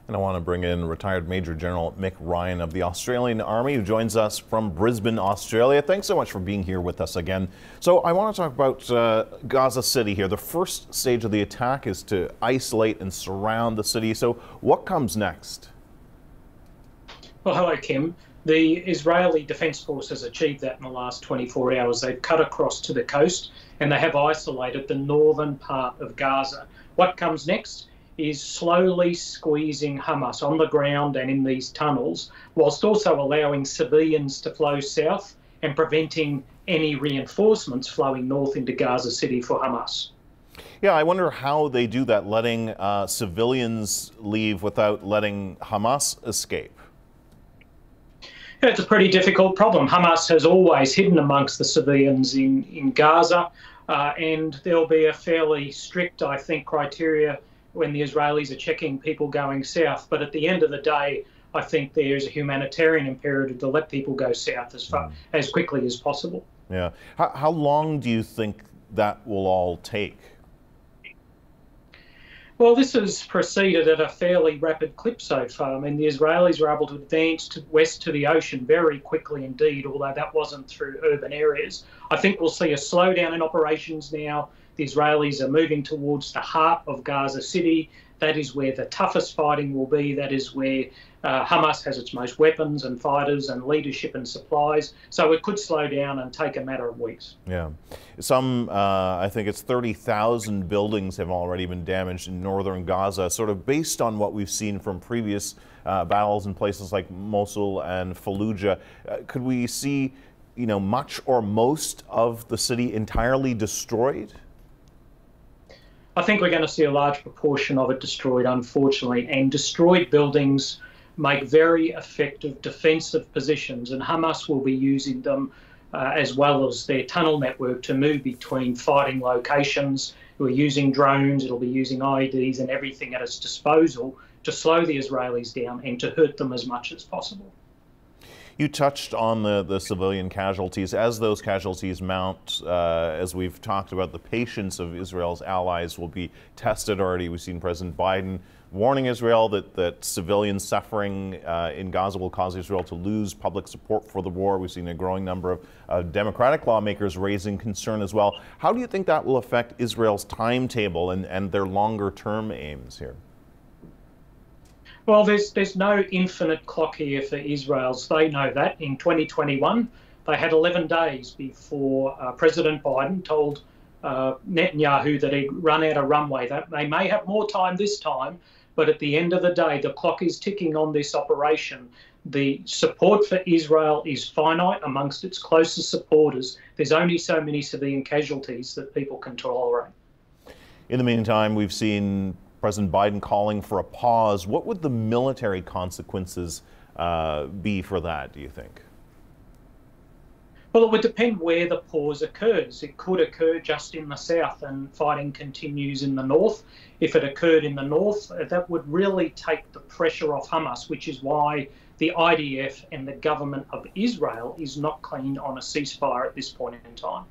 And I want to bring in retired Major General Rayan of the Australian Army, who joins us from Brisbane, Australia. Thanks so much for being here with us again. So I want to talk about Gaza City here. The first stage of the attack is to isolate and surround the city. So what comes next? Well, hello, Kim. The Israeli Defence Force has achieved that in the last 24 hours. They've cut across to the coast and they have isolated the northern part of Gaza. What comes next is slowly squeezing Hamas on the ground and in these tunnels, whilst also allowing civilians to flow south and preventing any reinforcements flowing north into Gaza City for Hamas. Yeah, I wonder how they do that, letting civilians leave without letting Hamas escape. It's a pretty difficult problem. Hamas has always hidden amongst the civilians in Gaza, and there'll be a fairly strict, I think, criteria when the Israelis are checking people going south. But at the end of the day, I think there's a humanitarian imperative to let people go south as quickly as possible. Yeah. How long do you think that will all take? Well, this has proceeded at a fairly rapid clip so far. I mean, the Israelis were able to advance west to the ocean very quickly indeed, although that wasn't through urban areas. I think we'll see a slowdown in operations now. The Israelis are moving towards the heart of Gaza City. That is where the toughest fighting will be. That is where Hamas has its most weapons and fighters and leadership and supplies. So it could slow down and take a matter of weeks. Yeah. I think it's 30,000 buildings have already been damaged in northern Gaza, sort of based on what we've seen from previous battles in places like Mosul and Fallujah. Could we see, much or most of the city entirely destroyed? I think we're going to see a large proportion of it destroyed, unfortunately, and destroyed buildings make very effective defensive positions, and Hamas will be using them as well as their tunnel network to move between fighting locations. We're using drones, it'll be using IEDs and everything at its disposal to slow the Israelis down and to hurt them as much as possible. You touched on the civilian casualties. As those casualties mount, as we've talked about, the patience of Israel's allies will be tested already. We've seen President Biden warning Israel that civilian suffering in Gaza will cause Israel to lose public support for the war. We've seen a growing number of Democratic lawmakers raising concern as well. How do you think that will affect Israel's timetable and their longer-term aims here? Well, there's no infinite clock here for Israel. So they know that. In 2021, they had 11 days before President Biden told Netanyahu that he'd run out of runway. That they may have more time this time, but at the end of the day, the clock is ticking on this operation. The support for Israel is finite amongst its closest supporters. There's only so many civilian casualties that people can tolerate. In the meantime, we've seen President Biden calling for a pause. What would the military consequences be for that, do you think? Well, it would depend where the pause occurs. It could occur just in the south and fighting continues in the north. If it occurred in the north, that would really take the pressure off Hamas, which is why the IDF and the government of Israel is not keen on a ceasefire at this point in time.